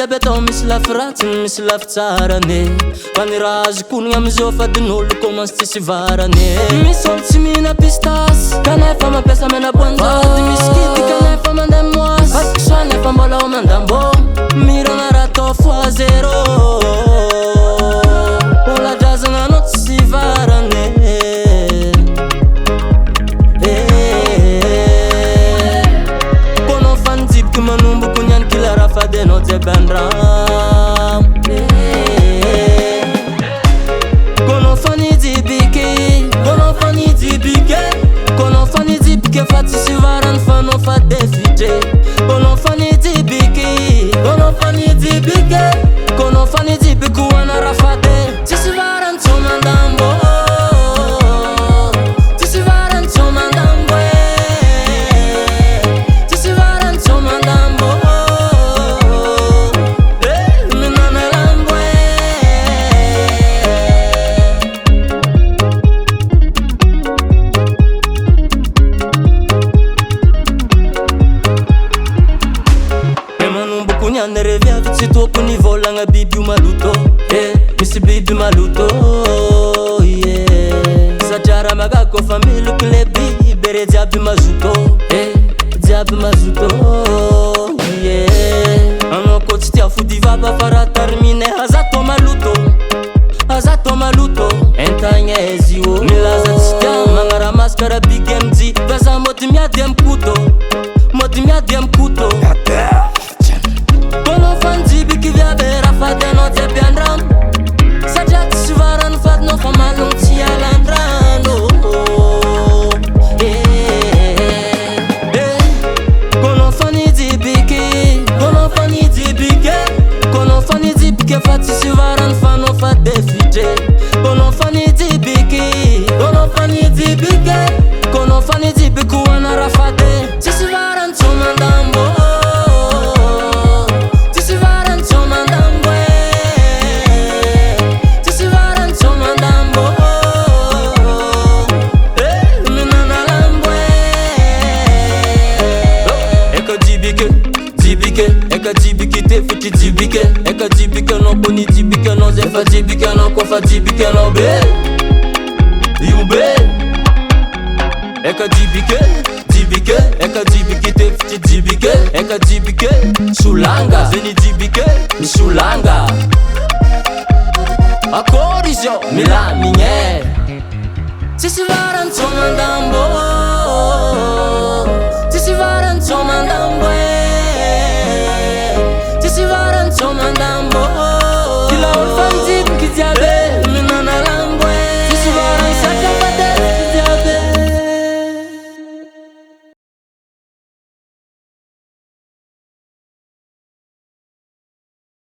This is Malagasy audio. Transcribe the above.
jiaby atao misy lafy ratsy misy lafy tsarane fa ny raha azo konigna amizao fa din'olo commence tsy sivarane misy olo tsy mihina pistasy kanefa mampiasa menaboanjady misy kity kanefa mandeha moasy fatikosoa nefa mbola ao mandambo mirana raha atao fois zéro ola drazana anao tsy sivarane konao fa nijiboky manomboko niany kila raha fady anao jiaby andram konao fa nijibike konao fa nijibike konao fa nijibike fa tsy sivarany fa anao fa defite konao fa nijibike konao fa nijibike konao fa nijibike hoana raha fady tsy sivarany tsao mandambo tsy sivarany tsao mandambo tsy sivarany tsao mandambo minana lambo manomboko niany reviavy tsy tokony volagna biby maloto misy biby maloto satria raha magako fa miloko le biby re jiaby mazoto jiaby mazoto anao ko tsy tia fody vava fa raha tarimine azato maluto entagna izy io milaza tsy tia magnara maskara big mg vaza mody miady amkuto mody miady amkuto konao fa nijibiky viabe raha fady anao jiaby andrano satria tsy sivarany fadinao fa malogno tsy alandrano konao fa nijibike konao fa nijibike konao fa nijibike fa tsy sivarany fa anao fa defite konao fa nijibike konao fa nijibike konao fa nijibike hoana raha fady tsy sivarany tsao mandambo eka jibike te futi jibike eka jibike no koni jibike no zefa jibike no kofa jibike no be yube eka jibike eka jibike te futi jibike eka jibike sulanga zeni jibike ni sulanga akorizio milaminye